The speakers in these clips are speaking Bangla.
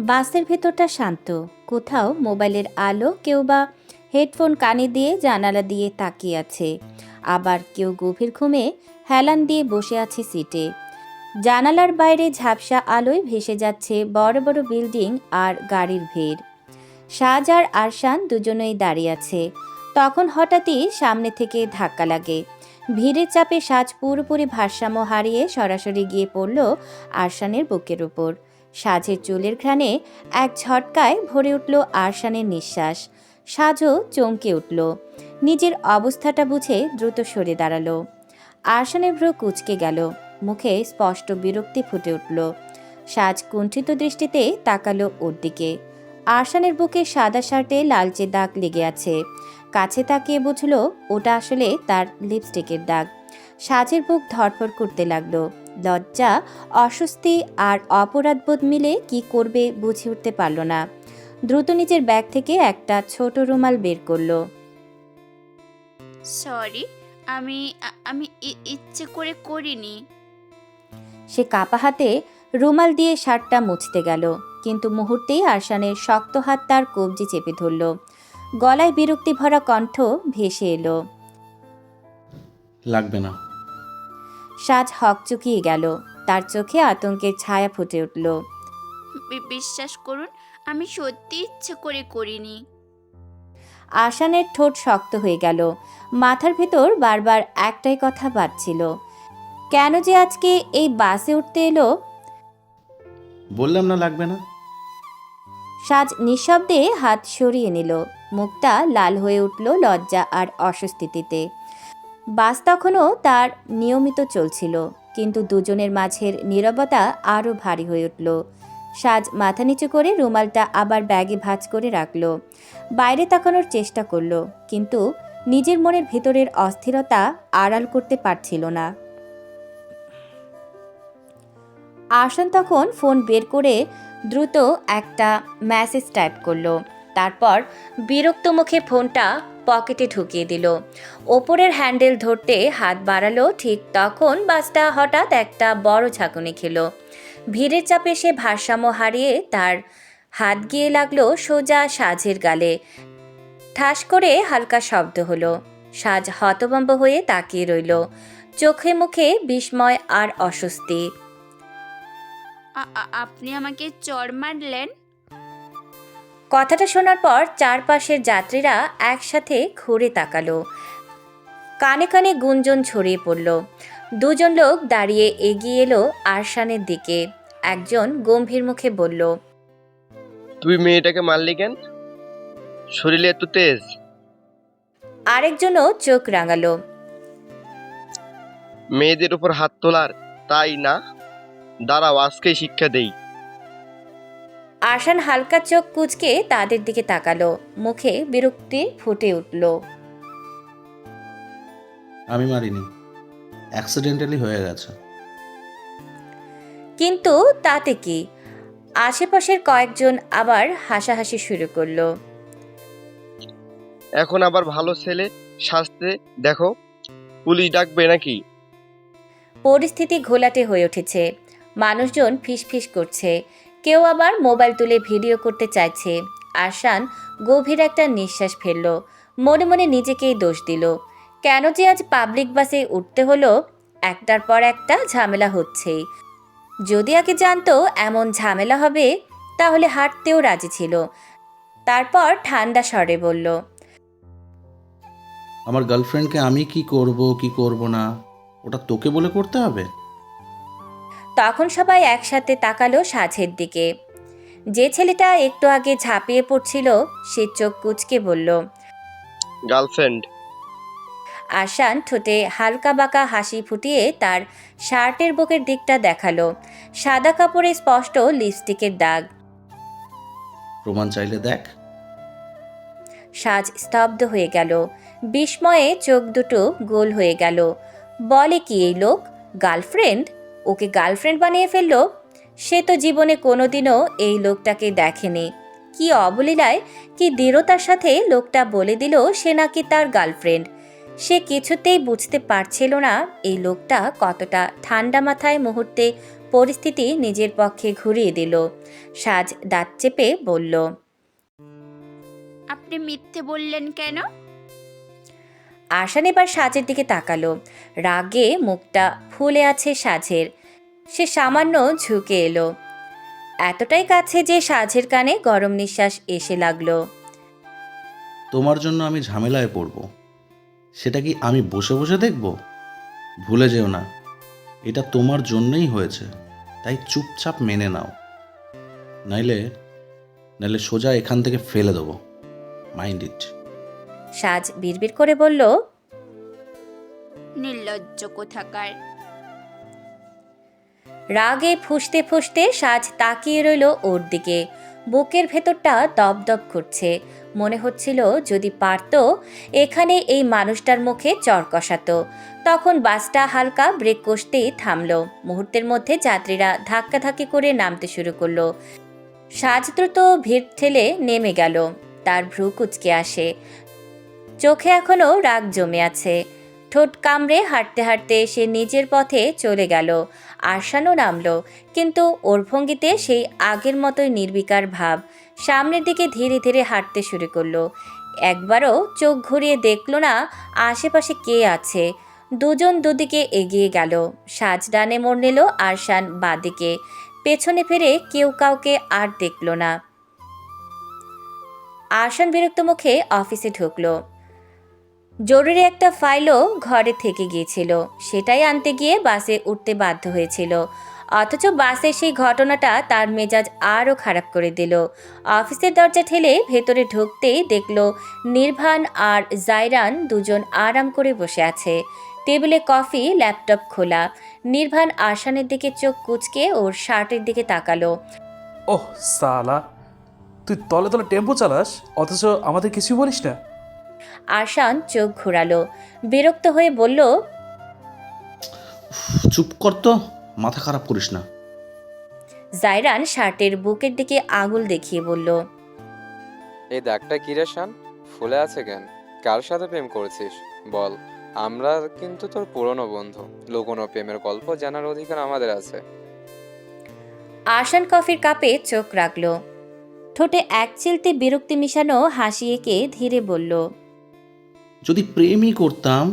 বাসের ভেতরটা শান্ত, কোথাও মোবাইলের আলো, কেউ বা হেডফোন কানে দিয়ে জানালা দিয়ে তাকিয়ে আছে, আবার কেউ গভীর ঘুমে হেলান দিয়ে বসে আছে সিটে। জানালার বাইরে ঝাপসা আলোয় ভেসে যাচ্ছে বড় বড় বিল্ডিং আর গাড়ির ভিড়। সাজ আর আরশান দুজনেই দাঁড়িয়ে আছে। তখন হঠাৎই সামনে থেকে ধাক্কা লাগে। ভিড়ের চাপে সাজ পুরোপুরি ভারসাম্য হারিয়ে সরাসরি গিয়ে পড়ল আরশানের বুকের উপর। সাজের চুলের ঘ্রাণে এক ঝটকায় ভরে উঠল আরশানের নিঃশ্বাস। সাজও চমকে উঠল, নিজের অবস্থাটা বুঝে দ্রুত সরে দাঁড়ালো। আরশানের ভ্রু কুঁচকে গেল, মুখে স্পষ্ট বিরক্তি ফুটে উঠল। সাজ কুণ্ঠিত দৃষ্টিতে তাকালো ওর দিকে। আরশানের বুকে সাদা শার্টে লালচে দাগ লেগে আছে। কাছে তাকিয়ে বুঝল ওটা আসলে তার লিপস্টিকের দাগ। সাজের বুক ধড়ফড় করতে লাগলো। লজ্জা, অস্বস্তি আর অপরাধবোধ মিলে কি করবে বুঝে উঠতে পারল না। দ্রুত নিজের ব্যাগ থেকে একটা ছোট রুমাল বের করলো। সরি, আমি আমি ইচ্ছে করে করিনি। সে কাপা হাতে রুমাল দিয়ে শার্টটা মুছতে গেল, কিন্তু মুহূর্তেই আরশানের শক্ত হাত তার কবজি চেপে ধরল। গলায় বিরক্তি ভরা কণ্ঠ ভেসে এলো, লাগবে না। সাজ হকচকিয়ে গেল, তার চোখে আতঙ্কের ছায়া ফুটে উঠল। বিশ্বাস করুন, আমি সত্যি ইচ্ছে করে করিনি। আরশানের ঠোঁট শক্ত হয়ে গেল, মাথার ভেতর বারবার একটাই কথা বাজছিল, কেন যে আজকে এই বাসে উঠতে এলো। বললাম না লাগবে না। সাজ নিঃশব্দে হাত সরিয়ে নিল, মুখটা লাল হয়ে উঠল লজ্জা আর অস্বস্তিতে। বাস তখনও তার নিয়মিত চলছিল, কিন্তু দুজনের মাঝের নীরবতা আরও ভারী হয়ে উঠল। সাজ মাথা নিচু করে রুমালটা আবার ব্যাগে ভাঁজ করে রাখল। বাইরে তাকানোর চেষ্টা করলো, কিন্তু নিজের মনের ভেতরের অস্থিরতা আড়াল করতে পারছিল না। আরশান তখন ফোন বের করে দ্রুত একটা মেসেজ টাইপ করলো, তারপর বিরক্ত মুখে ফোনটা পকেটে ঢুকিয়ে দিল। ওপরের হ্যান্ডেল ধরতে হাত বাড়ালো, ঠিক তখন বাসটা হঠাৎ একটা বড় ঝাঁকুনি খেলো। ভিড়ের চাপে সে ভারসাম্য হারিয়ে তার হাত গিয়ে লাগলো সোজা সাজের গালে। ঠাস করে হালকা শব্দ হলো। সাজ হতভম্ব হয়ে তাকিয়ে রইল, চোখে মুখে বিস্ময় আর অস্বস্তি। আপনি আমাকে চড় মারলেন? কথাটা শোনার পর চারপাশের যাত্রীরা একসাথে ঘুরে তাকালো। কানে কানে গুঞ্জন ছড়িয়ে পড়ল। দুজন লোক দাঁড়িয়ে এগিয়ে এলো আরশানের দিকে। একজন গম্ভীর মুখে বলল, তুই মেয়েটাকে মারলি কেন? শরীরে এত তেজ? আরেকজনও চোখ রাঙালো। মেয়েদের উপর হাত তোলার, তাই না? দাঁড়াও, আজকেই শিক্ষা দেই। আরশান হালকা চোখ কুঁচকে তাদের দিকে তাকালো, মুখে বিরক্তি ফুটে উঠল। আমি মারিনি, অ্যাক্সিডেন্টালি হয়ে গেছে। কিন্তু তাতে কি? আশেপাশের কয়েকজন আবার হাসাহাসি শুরু করলো। এখন আবার ভালো ছেলে সাজতে দেখো, পুলিশ ডাকবে নাকি? পরিস্থিতি ঘোলাটে হয়ে উঠেছে। মানুষজন ফিসফিস করছে, কেউ আবার মোবাইল তুলে ভিডিও করতে চাইছে। আরশান গভীর একটা নিঃশ্বাস ফেলল, মনে মনে নিজেকেই দোষ দিল। কেন যে আজ পাবলিক বাসে উঠতে হলো? একটার পর একটা ঝামেলা হচ্ছেই। যদি আগে জানতো এমন ঝামেলা হবে, তাহলে হাঁটতেও রাজি ছিল। তারপর ঠান্ডা স্বরে বলল, আমার গার্লফ্রেন্ডকে আমি কি করব না, ওটা তোকে বলে করতে হবে? তখন সবাই একসাথে তাকালো সাজের দিকে। যে ছেলেটা একটু আগে ঝাঁপিয়ে পড়ছিল সে চোখ কুঁচকে বলল, গার্লফ্রেন্ড। আরশান ঠোঁটে হালকা বাঁকা হাসি ফুটিয়ে তার শার্টের বুকের দিকটা দেখালো। সাদা কাপড়ে স্পষ্ট লিপস্টিকের দাগ। প্রমাণ চাইলে দেখ। সাজ স্তব্ধ হয়ে গেল, বিস্ময়ে চোখ দুটো গোল হয়ে গেল। বলে কি এই লোক? গার্লফ্রেন্ড? ওকে গার্লফ্রেন্ড বানিয়ে ফেললো? সে তো জীবনে কোনোদিনও এই লোকটাকে দেখেনি। কি অবলীলায়, কি দৃঢ়তার সাথে লোকটা বলে দিল সে নাকি তার গার্লফ্রেন্ড। সে কিছুতেই বুঝতে পারছিল না এই লোকটা কতটা ঠান্ডা মাথায় মুহূর্তে পরিস্থিতি নিজের পক্ষে ঘুরিয়ে দিল। সাজ দাঁত চেপে বলল, আপনি মিথ্যে বললেন কেন? আশান এবার সাজের দিকে তাকালো। রাগে মুখটা ফুলে আছে সাজের। সে সামান্য ঝুঁকে এলো, এতটাই কাছে যে সাজের কানে গরম নিঃশ্বাস এসে লাগলো। তোমার জন্য আমি ঝামেলায় পড়ব, সেটা কি আমি বসে বসে দেখব? ভুলে যেও না, এটা তোমার জন্যই হয়েছে, তাই চুপচাপ মেনে নাও। নাইলে নাইলে সোজা এখান থেকে ফেলে দেবো। Mind it. সাজ বিড়বিড় করে বলল, নির্লজ্জ কোথাকার। রাগে ফুঁসতে ফুঁসতে সাজ তাকিয়ে রইল ওর দিকে। বুকের ভেতরটা দপদপ করছে। মনে হচ্ছিল যদি পারত এখানে এই মানুষটার মুখে চর কষাতো। তখন বাসটা হালকা ব্রেক কষতেই থামলো। মুহূর্তের মধ্যে যাত্রীরা ধাক্কাধাক্কি করে নামতে শুরু করলো। সাজ দ্রুত ভিড় ঠেলে নেমে গেল। তার ভ্রু কুঁচকে আসে, চোখে এখনো রাগ জমে আছে। ঠোঁট কামড়ে হাঁটতে হাঁটতে সে নিজের পথে চলে গেল। আরশানও নামলো, কিন্তু ওর ভঙ্গিতে সেই আগের মতোই নির্বিকার ভাব। সামনের দিকে ধীরে ধীরে হাঁটতে শুরু করলো। একবারও চোখ ঘুরিয়ে দেখলো না আশেপাশে কে আছে। দুজন দুদিকে এগিয়ে গেল। সাজ ডানে মোড় নিল, আরশান বাঁদিকে। পেছনে ফিরে কেউ কাউকে আর দেখল না। আরশান বিরক্ত মুখে অফিসে ঢুকলো। জরুরি একটা ফাইলও ঘরে থেকে গিয়েছিল, সেটাই আনতে গিয়ে বাসে উঠতে বাধ্য হয়েছিল। অথচ বাসে সেই ঘটনাটা তার মেজাজ আরও খারাপ করে দিল। অফিসের দরজা ঠেলে ভেতরে ঢুকতেই দেখল নির্ভান আর জায়রান দুজন আরাম করে বসে আছে। টেবিলে কফি, ল্যাপটপ খোলা। নির্ভান আরশানের দিকে চোখ কুঁচকে ওর শার্টের দিকে তাকালো। ওহ সালা, তুই তলে তলে টেম্পো চালাস অথচ আমাদের কিছুই বলিস না। আরশান চোখ ঘোরালো, বিরক্ত হয়ে বলল, চুপ কর তো, মাথা খারাপ করিস না। জায়রান শার্টের বুকের দিকে আঙুল দেখিয়ে বলল, এই দাগটা কি রে শান? ফুলে আছে কেন? কার সাথে প্রেম করেছিস বল? আমরা কিন্তু তোর পুরনো বন্ধু। লুকোনো প্রেমের গল্প জানার অধিকার আমাদের আছে। আরশান কফির কাপে চোখ রাখল। ঠোঁটে এক চিলতে বিরক্তি মিশানো হাসি এঁকে ধীরে বলল, যদি প্রেমই করতাম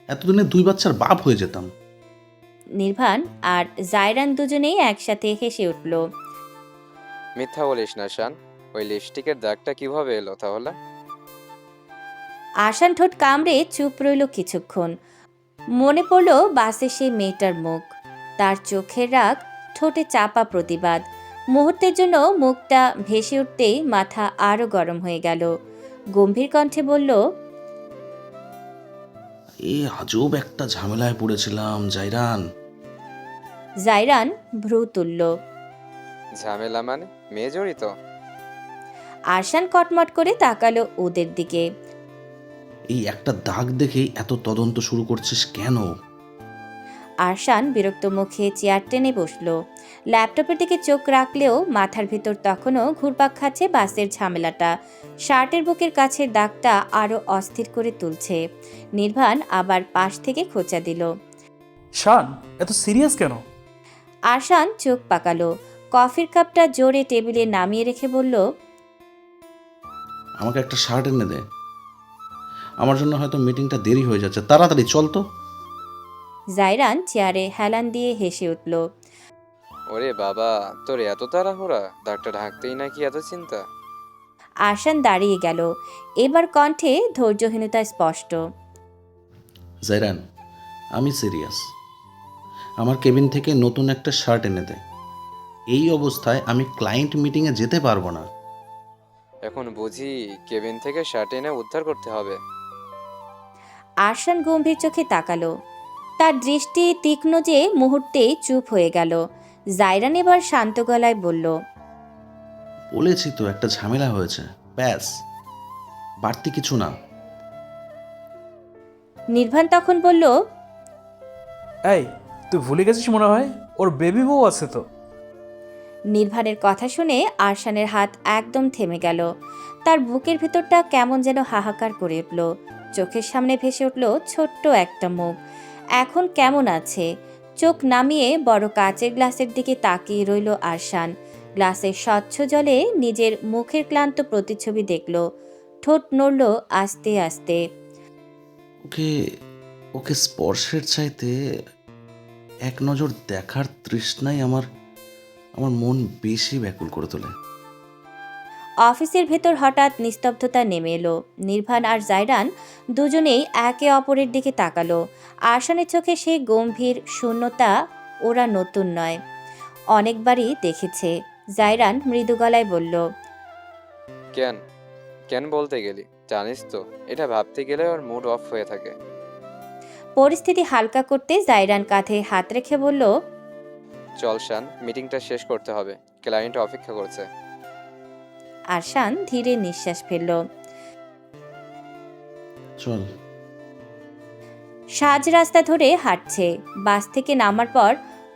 এতদিনে 2 বাচ্চার বাপ হয়ে যেতাম। নির্ভান আর জায়রান দুজনেই একসাথে হেসে উঠল। মিথ্যা বলিস না শান, ওই লিপস্টিকের দাগটা কিভাবে এলো তাহলে? আরশান ঠোঁট কামড়ে চুপ রইল কিছুক্ষণ। মনে পড়ল বাসে সেই মেয়েটার মুখ, তার চোখের রাগ, ঠোঁটে চাপা প্রতিবাদ। মুহূর্তের জন্য মুখটা ভেসে উঠতেই মাথা আরও গরম হয়ে গেল। গম্ভীর কণ্ঠে বলল, আজব একটা ঝামেলায় পড়েছিলাম জাইরান। জায়রান ভ্রু তুলল। ঝামেলা মানে? মেয়ে জড়িত? আরশান কটমট করে তাকালো ওদের দিকে। এই একটা দাগ দেখেই এত তদন্ত শুরু করছিস কেন? আরশান বিরক্ত মুখে চেয়ার টেনে বসল। ল্যাপটপের দিকে চোখ রাখলেও মাথার ভিতর তখনও ঘুরপাক খাচ্ছে বাসের ঝামেলাটা। শার্টের বুকের কাছের দাগটা আরও অস্থির করে তুলছে। নির্ভান আবার পাশ থেকে খোঁচা দিল। শান, এত সিরিয়াস কেন? আরশান চোখ পাকালো। কফির কাপটা জোরে টেবিলে নামিয়ে রেখে বলল, আমাকে একটা শার্ট এনে দে। আমার জন্য হয়তো মিটিংটা দেরি হয়ে যাচ্ছে, তাড়াতাড়ি চল তো। জায়রান চেয়ারে হেলান দিয়ে হেসে উঠল। ওরে বাবা, তোর এত তাড়াহুড়া? দাগটা ঢাকতেই নাকি এত চিন্তা? আরশান দাঁড়িয়ে গেল। এবার কণ্ঠে ধৈর্যহীনতা স্পষ্ট। জাইরান, আমি সিরিয়াস। আমার কেবিন থেকে নতুন একটা শার্ট এনে দে। এই অবস্থায় আমি ক্লায়েন্ট মিটিংয়ে যেতে পারবো না। এখন বুঝি কেবিন থেকে শার্ট এনে উদ্ধার করতে হবে? আরশান গম্ভীর চোখে তাকালো। তার দৃষ্টি তীক্ষ্ণ যে মুহূর্তেই চুপ হয়ে গেল। জায়রান এবার শান্ত গলায় বলল, বলেছি তো একটা ঝামেলা হয়েছে, ব্যাস, বাড়তি কিছু না। নির্ভান তখন বলল, এই, তুই ভুলে গেছিস মনে হয়, ওর বেবি বউ আছে তো। নির্ভানের কথা শুনে আরশানের হাত একদম থেমে গেল। তার বুকের ভেতরটা কেমন যেন হাহাকার করে উঠল। চোখের সামনে ভেসে উঠল ছোট্ট একটা মুখ। এখন কেমন আছে? চোখ নামিয়ে বড় কাচের গ্লাসের দিকে তাকিয়ে রইল আরশান। গ্লাসের স্বচ্ছ জলে নিজের মুখের ক্লান্ত প্রতিচ্ছবি দেখল। ঠোঁট নড়ল আস্তে আস্তে। ওকে ওকে স্পর্শের চাইতে এক নজর দেখার তৃষ্ণাই আমার আমার মন বেশি ব্যাকুল করে তোলে। অফিসের ভেতর হঠাৎ নিস্তব্ধতা নেমে এলো। নির্ভান আর জায়রান দুজনেই একে অপরের দিকে তাকালো। আরশানের চোখে সেই গম্ভীর শূন্যতা ওরা নতুন নয়, অনেকবারই দেখেছে। জায়রান মৃদু গলায় বলল, কেন কেন বলতে গেলি? জানিস তো, এটা ভাবতে গেলে ওর মুড অফ হয়ে থাকে। পরিস্থিতি হালকা করতে জায়রান কাঁধে হাত রেখে বলল, চল শান, মিটিংটা শেষ করতে হবে, ক্লায়েন্ট অপেক্ষা করছে। আরশান ধীরে নিঃশ্বাস ফেলল। চল। সাজ রাস্তা ধরে হাঁটছে। বাস থেকে নামার পর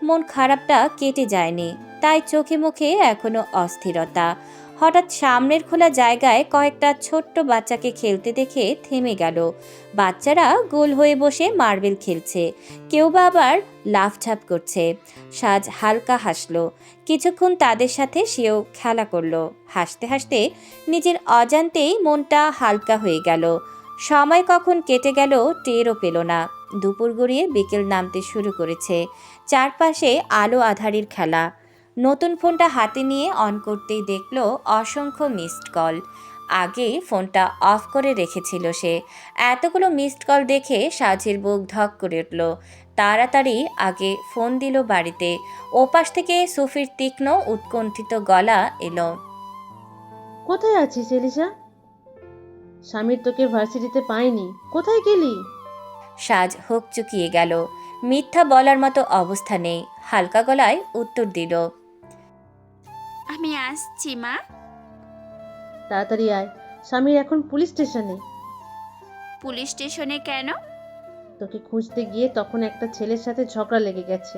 মন খারাপটা কেটে যায়নি, তাই চোখে মুখে এখনো অস্থিরতা। হঠাৎ সামনের খোলা জায়গায় কয়েকটা ছোট্ট বাচ্চাকে খেলতে দেখে থেমে গেল। বাচ্চারা গোল হয়ে বসে মার্বেল খেলছে, কেউ বা আবার লাফঝাপ করছে। সাজ হালকা হাসলো। কিছুক্ষণ তাদের সাথে সেও খেলা করলো। হাসতে হাসতে নিজের অজান্তেই মনটা হালকা হয়ে গেল। সময় কখন কেটে গেল টেরও পেল না। দুপুর গড়িয়ে বিকেল নামতে শুরু করেছে। চারপাশে আলো আঁধারির খেলা। নতুন ফোনটা হাতে নিয়ে অন করতেই দেখল অসংখ্য মিসড কল। আগে ফোনটা অফ করে রেখেছিল সে। এতগুলো মিসড কল দেখে সাজের বুক ধক করে উঠল। তাড়াতাড়ি আগে ফোন দিল বাড়িতে। ওপাশ থেকে সুফির তীক্ষ্ণ উৎকণ্ঠিত গলা এলো, কোথায় আছিস এলিজা? স্বামীর তোকে ভার্সিটিতে পাইনি, কোথায় গেলি? সাজ হোক চুকিয়ে গেল। মিথ্যা বলার মতো অবস্থা নেই। হালকা গলায় উত্তর দিল, আমি আসছি মা। তাড়াতাড়ি আয়, স্বামীর এখন পুলিশ স্টেশনে। পুলিশ স্টেশনে কেন? তোকে খুঁজতে গিয়ে তখন একটা ছেলের সাথে ঝগড়া লেগে গেছে।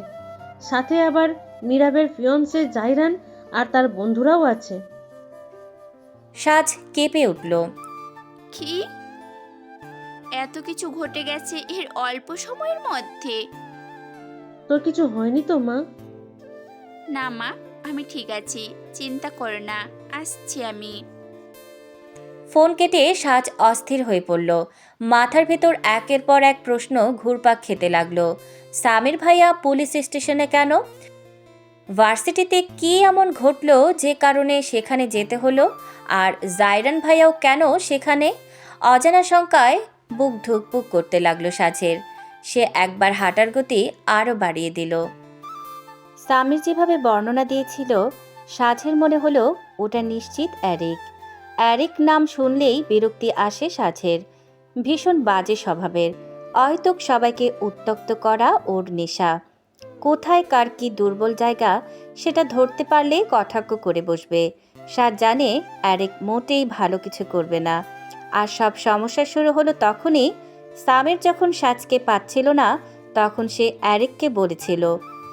সাথে আবার মীরাবের ফিয়ন্সে জাইরান আর তার বন্ধুরাও আছে। সাজ কেঁপে উঠল। কি? এত কিছু ঘটে গেছে এর অল্প সময়ের মধ্যে? তোর কিছু হয়নি তো মা? না মা, আমি ঠিক আছি, চিন্তা করো না, আসছি আমি। ফোন কেটে সাজ অস্থির হয়ে পড়ল। মাথার ভেতর একের পর এক প্রশ্ন ঘুরপাক খেতে লাগলো। সামির ভাইয়া পুলিশ স্টেশনে কেন? ভার্সিটিতে কি এমন ঘটলো যে কারণে সেখানে যেতে হলো? আর জায়রান ভাইয়াও কেন সেখানে? অজানা শঙ্কায় বুক ধুকপুক করতে লাগলো সাজের। সে একবার হাঁটার গতি আরও বাড়িয়ে দিল। সামির যেভাবে বর্ণনা দিয়েছিল, সাজের মনে হলো ওটা নিশ্চিত অ্যারিক। অ্যারিক নাম শুনলেই বিরক্তি আসে সাজের। ভীষণ বাজে স্বভাবের। অহেতুক সবাইকে উত্ত্যক্ত করা ওর নেশা। কোথায় কার কি দুর্বল জায়গা সেটা ধরতে পারলে কটাক্ষ করে বসবে। সাজ জানে অ্যারিক মোটেই ভালো কিছু করবে না। আর সব সমস্যা শুরু হলো তখনই। সামির যখন সাজকে পাচ্ছিল না, তখন সে অ্যারিককে বলেছিল।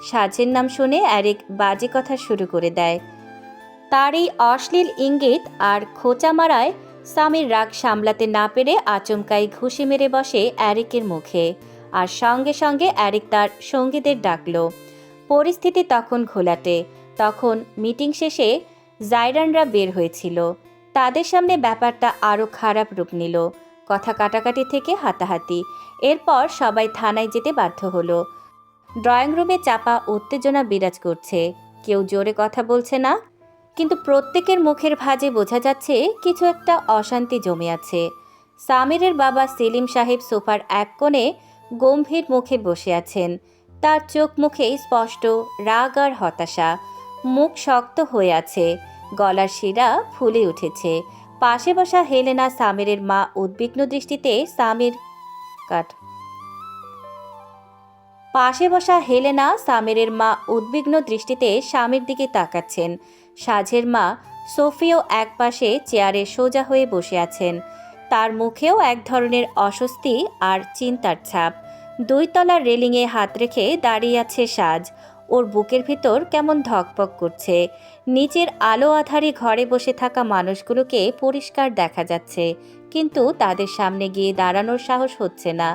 সাজের নাম শুনে অ্যারিক বাজে কথা শুরু করে দেয়। তার এই অশ্লীল ইঙ্গিত আর খোঁচা মারায় সামির রাগ সামলাতে না পেরে আচমকাই ঘুষি মেরে বসে অ্যারিকের মুখে। আর সঙ্গে সঙ্গে অ্যারিক তার সঙ্গীদের ডাকল। পরিস্থিতি তখন ঘোলাটে। তখন মিটিং শেষে জায়রানরা বের হয়েছিল। তাদের সামনে ব্যাপারটা আরও খারাপ রূপ নিল। কথা কাটাকাটি থেকে হাতাহাতি। এরপর সবাই থানায় যেতে বাধ্য হলো। ড্রয়িং রুমে চাপা উত্তেজনা বিরাজ করছে। কেউ জোরে কথা বলছে না, কিন্তু প্রত্যেকের মুখের ভাঁজে বোঝা যাচ্ছে কিছু একটা অশান্তি জমে আছে। সামিরের বাবা সেলিম সাহেব সোফার এক কোণে গম্ভীর মুখে বসে আছেন। তার চোখ মুখে স্পষ্ট রাগ আর হতাশা। মুখ শক্ত হয়ে আছে, গলার শিরা ফুলে উঠেছে। পাশে বসা হেলেনা সামিরের মা উদ্বিগ্ন দৃষ্টিতে স্বামীর দিকে তাকাচ্ছেন। সাজের মা সোফিও একপাশে চেয়ারে সোজা হয়ে বসে আছেন। তার মুখেও এক ধরনের অস্বস্তি আর চিন্তার ছাপ। 2 তলার রেলিংয়ে হাত রেখে দাঁড়িয়ে আছে সাজ। ওর বুকের ভিতর কেমন ধকপক করছে। নিচের আলো আধারি ঘরে বসে থাকা মানুষগুলোকে পরিষ্কার দেখা যাচ্ছে, কিন্তু তাদের সামনে গিয়ে দাঁড়ানোর সাহস হচ্ছে না।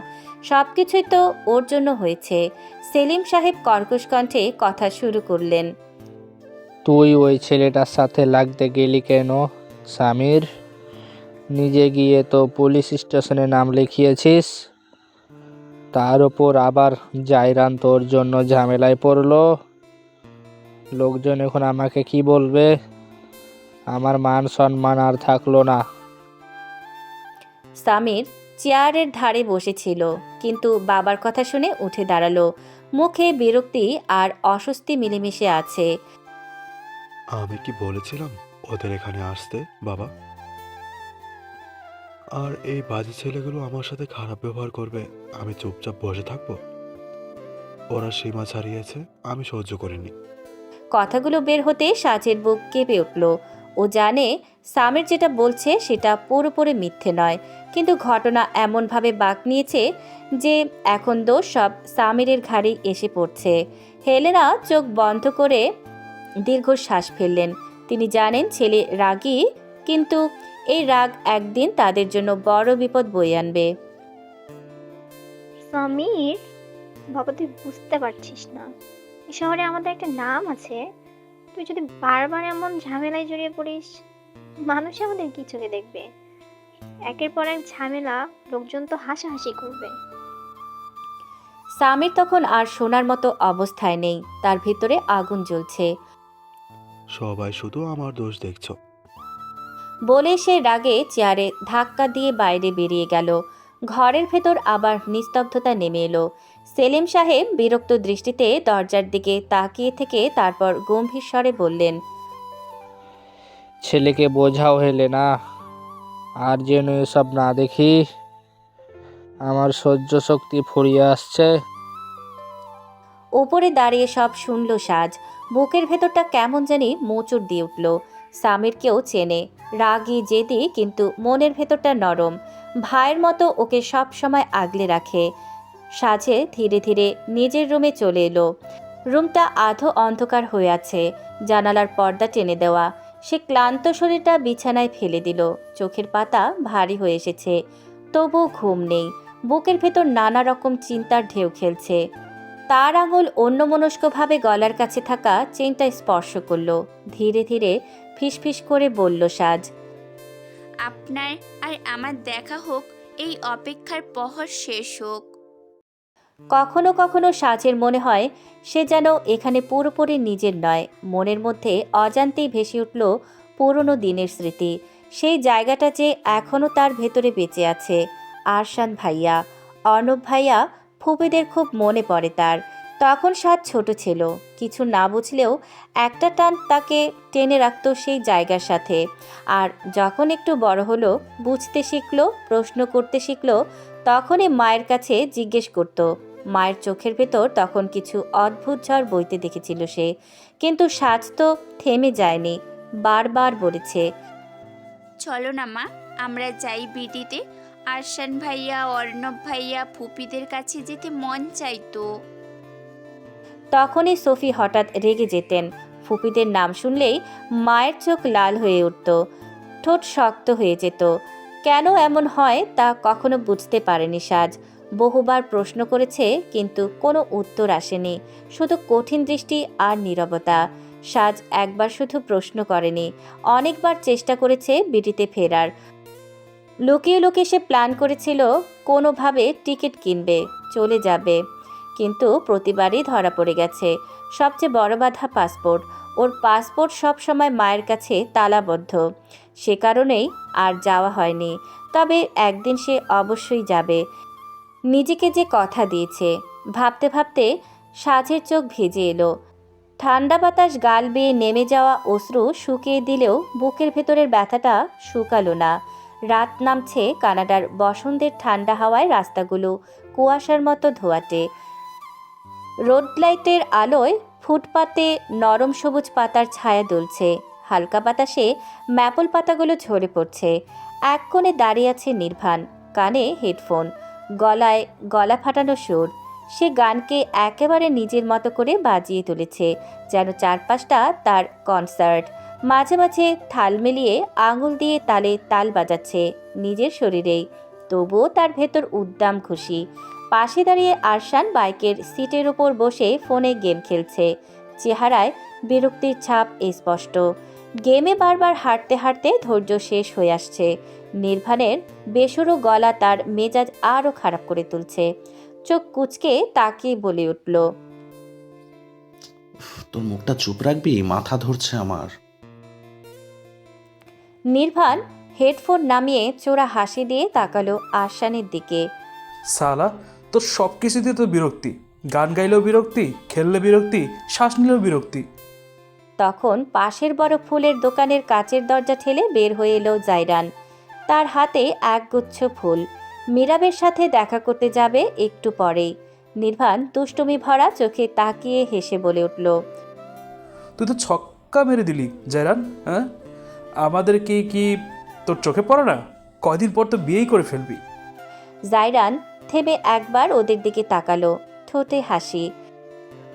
সব কিছুই তো ওর জন্য হয়েছে। সেলিম সাহেব কর্কশ কণ্ঠে কথা শুরু করলেন। তুই ওই ছেলেটার সাথে লাগতে গেলি কেন সামির? নিজে গিয়ে তো পুলিশ স্টেশনে নাম লিখিয়েছিস, তার ওপর আবার জাইরান তোর জন্য ঝামেলায় পড়লো। লোকজন এখন আমাকে কি বলবে? আমার মান সম্মান আর থাকলো না। সামির চেয়ারের ধারে বসেছিল, কিন্তু বাবার কথা শুনে উঠে দাঁড়ালো। মুখে বিরক্তি আর অস্বস্তি মিলেমিশে আছে। আমি কি বলেছিলাম ওদের এখানে আসতে বাবা? আর এই বাজে ছেলেগুলো আমার সাথে খারাপ ব্যবহার করবে, আমি চুপচাপ বসে থাকবো? ওরা সীমা ছাড়িয়েছে, আমি সহ্য করিনি। কথাগুলো বের হতে সাজের বুক কেঁপে উঠল। ও জানে সামির যেটা বলছে সেটা পুরোপুরি মিথ্যে নয়, কিন্তু ঘটনা এমনভাবে বাঁক নিয়েছে যে এখন দোষ সব সামিরের ঘাড়েই এসে পড়ছে। হেলেনা চোখ বন্ধ করে দীর্ঘশ্বাস ফেললেন। তিনি জানেন ছেলে রাগী, কিন্তু এই রাগ একদিন তাদের জন্য বড় বিপদ বয়ে আনবে। সমীর, বাবা তুই বুঝতে পারছিস না, এই শহরে আমাদের একটা নাম আছে। তুই যদি বারবার এমন ঝামেলায় জড়িয়ে পড়িস, মানুষ আমাদের কি চোখে দেখবে? একের পর এক ঝামেলা, লোকজন তো হাসাহাসি করবে। সামির তখন আর শোনার মতো অবস্থায় নেই, তার ভিতরে আগুন জ্বলছে। সবাই শুধু আমার দোষ দেখছো। বলে সে রাগে চেয়ারে ধাক্কা দিয়ে বাইরে বেরিয়ে গেল। ঘরের ভেতর আবার নিস্তব্ধতা নেমে এলো। সেলিম সাহেব বিরক্ত দৃষ্টিতে দরজার দিকে তাকিয়ে থেকে তারপর গম্ভীর স্বরে বললেন, ছেলেকে বোঝাও হেলেনা, আর যেন এসব না দেখি। আমার সহ্য শক্তি ফুরিয়ে আসছে। ওপরে দাঁড়িয়ে সব শুনল সাজ। বুকের ভেতরটা কেমন জানি মোচড় দিয়ে উঠল। সামিরকেও চেনে, রাগী জেদি, কিন্তু মনের ভেতরটা নরম। ভাইয়ের মতো ওকে সব সময় আগলে রাখে। সাজে ধীরে ধীরে নিজের রুমে চলে এলো। রুমটা আধো অন্ধকার হয়ে আছে, জানালার পর্দা টেনে দেওয়া। সে ক্লান্ত শরীরটা বিছানায় ফেলে দিল। চোখের পাতা ভারী হয়ে এসেছে, তবু ঘুম নেই। বুকের ভেতর নানা রকম চিন্তার ঢেউ খেলছে। তার আঙুল অন্যমনস্কভাবে গলার কাছে থাকা চেইনটা স্পর্শ করলো। ধীরে ধীরে ফিসফিস করে বলল সাজ, আপনার আর আমার দেখা হোক, এই অপেক্ষার প্রহর শেষ হোক। কখনো কখনো সাজের মনে হয় সে যেন এখানে পুরোপুরি নিজের নয়। মনের মধ্যে অজান্তেই ভেসে উঠল পুরনো দিনের স্মৃতি। সেই জায়গাটা যে এখনও তার ভেতরে বেঁচে আছে। আরশান ভাইয়া, অর্ণব ভাইয়া, ফুপিদের খুব মনে পড়ে তার। তখন সাজ ছোট ছিল, কিছু না বুঝলেও একটা টান তাকে টেনে রাখত সেই জায়গার সাথে। আর যখন একটু বড় হলো, বুঝতে শিখলো, প্রশ্ন করতে শিখলো, তখনই মায়ের কাছে জিজ্ঞেস করত। মায়ের চোখের ভেতর তখন কিছু অদ্ভুত ঝড় বইতে দেখেছিল সে। কিন্তু সাজ তো থেমে যায়নি, বারবার বলেছে, চলো না মা, আমরা যাই বিডিতে। আরশান ভাইয়া, অর্ণব ভাইয়া, ফুপিদের কাছে যেতে মন চাইতো। তখনই সফি হঠাৎ রেগে যেতেন। ফুপিদের নাম শুনলেই মায়ের চোখ লাল হয়ে উঠত, ঠোঁট শক্ত হয়ে যেত। কেন এমন হয় তা কখনো বুঝতে পারেনি সাজ। বহুবার প্রশ্ন করেছে, কিন্তু কোনো উত্তর আসেনি, শুধু কঠিন দৃষ্টি আর নীরবতা। সাজ একবার শুধু প্রশ্ন করেনি, অনেকবার চেষ্টা করেছে বিটিতে ফেরার। লুকিয়ে লুকিয়ে সে প্ল্যান করেছিল কোনোভাবে টিকিট কিনবে, চলে যাবে, কিন্তু প্রতিবারই ধরা পড়ে গেছে। সবচেয়ে বড় বাধা পাসপোর্ট। ওর পাসপোর্ট সব সময় মায়ের কাছে তালাবদ্ধ, সে কারণেই আর যাওয়া হয়নি। তবে একদিন সে অবশ্যই যাবে, নিজেকে যে কথা দিয়েছে। ভাবতে ভাবতে সাজের চোখ ভিজে এলো। ঠান্ডা বাতাস গাল বেয়ে নেমে যাওয়া অশ্রু শুকিয়ে দিলেও বুকের ভেতরের ব্যথাটা শুকালো না। রাত নামছে, কানাডার বসন্তের ঠান্ডা হাওয়ায় রাস্তাগুলো কুয়াশার মতো ধোয়াটে। রোড লাইটের আলোয় ফুটপাতে নরম সবুজ পাতার ছায়া দুলছে। হালকা বাতাসে ম্যাপল পাতাগুলো ঝরে পড়ছে। এক কোণে দাঁড়িয়ে আছে নির্বাণ, কানে হেডফোন, গলায় গলা ফাটানো সুর। সে গানকে একেবারে নিজের মতো করে বাজিয়ে তুলেছে, যেন চারপাশটা তার কনসার্ট। মাঝে মাঝে থাল মিলিয়ে আঙুল দিয়ে তালে তাল বাজাচ্ছে নিজের শরীরেই। তবুও তার ভেতর উদ্দাম খুশি। পাশে দাঁড়িয়ে আরশান বাইকের সিটের ওপর বসে ফোনে গেম খেলছে। চেহারায় বিরক্তির ছাপ স্পষ্ট। গেমে বারবার হাঁটতে হাঁটতে ধৈর্য শেষ হয়ে আসছে। নির্বাণের বেসুরো গলা তার মেজাজ আরও খারাপ করে তুলছে। চোখ কুঁচকে তাকিয়ে বলে উঠল, তোর মুখটা চুপ রাখবি, মাথা ধরছে আমার। নির্বাণ হেডফোন নামিয়ে চোরা হাসি দিয়ে তাকালো আরশানের দিকে। সালা, তোর সব কিছুতে তো বিরক্তি। গান গাইলেও বিরক্তি, খেললে বিরক্তি, শ্বাস নিলেও বিরক্তি। তখন পাশের বড় ফুলের দোকানের কাচের দরজা ঠেলে বের হয়ে এলো জাইরান। তার হাতে একগুচ্ছ ফুল। মীরাবের সাথে দেখা করতে যাবে একটু পরেই। নির্বাণ দুষ্টুমি ভরা চোখে তাকিয়ে হেসে বলে উঠল, তুই তো ছক্কা মেরে দিলি জায়রান। হ্যাঁ, আমাদের কি তোর চোখে পড়ে না? কয়দিন পর তো বিয়েই করে ফেলবি। জাইরান থেমে একবার ওদের দিকে তাকালো, ঠোঁটে হাসি।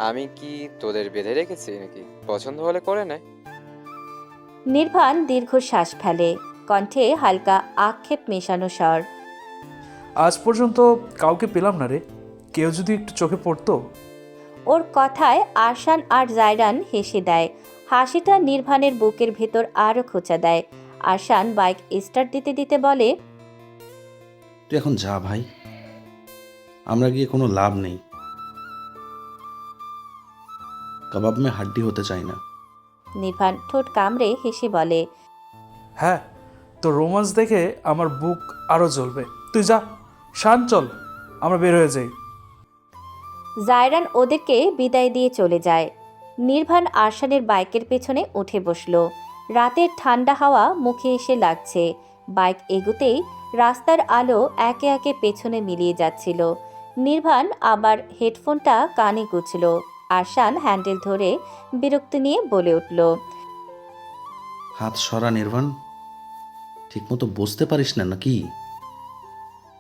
আমি কি তোদের বেঁধে রেখেছি নাকি? পছন্দ হলে করে নে। নির্বাণ দীর্ঘশ্বাস ফেলে, কণ্ঠে হালকা আক্ষেপ মেশানো স্বর। আজ পর্যন্ত কাউকে পেলাম না রে, কেউ যদি একটু চোখে পড়তো। ওর কথায় আরশান আর জায়রান হেসে দেয়। হাসিটা নির্বাণের বুকের ভেতর আরও খোঁচা দেয়। আরশান বাইক স্টার্ট দিতে দিতে বলে, তুই এখন যা ভাই, আমরা গিয়ে কোনো লাভ নেই। কাবাব মে হাড্ডি হতে চাই না। নির্বাণ ঠোঁট কামড়ে হেসে বলে, হ্যাঁ, তোর রোমান্স দেখে আমার বুক আরও জ্বলবে। তুই যা, শান, চল আমরা বের হয়ে যাই। জায়রান ওদেরকে বিদায় দিয়ে চলে যায়। নির্বাণ আরশানের বাইকের পেছনে উঠে বসল। রাতের ঠান্ডা হাওয়া মুখে এসে লাগছে। বাইক এগুতেই রাস্তার আলো একে একে পেছনে মিলিয়ে যাচ্ছিল। নির্বাণ আবার হেডফোনটা কানে গুছল। আরশান হ্যান্ডেল ধরে বিরক্তি নিয়ে বলে উঠল, হাত সরা নির্বাণ, ঠিকমতো বসতে পারিস না নাকি?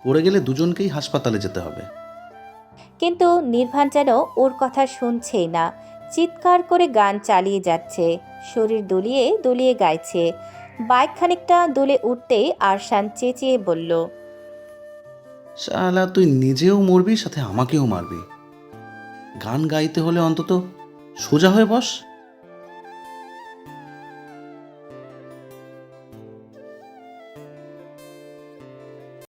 পড়ে গেলে দুজনকেই হাসপাতালে যেতে হবে। কিন্তু নির্বাণ যেন ওর কথা শুনছেই না। চিৎকার করে গান চালিয়ে যাচ্ছে, শরীর দুলিয়ে দুলিয়ে গাইছে। বাইক খানিকটা দুলে উঠতেই আরশান চেঁচিয়ে বলল, শালা, তুই নিজেও মরবি, সাথে আমাকেও মারবি। গান গাইতে হলে অন্তত সোজা হয়ে বস।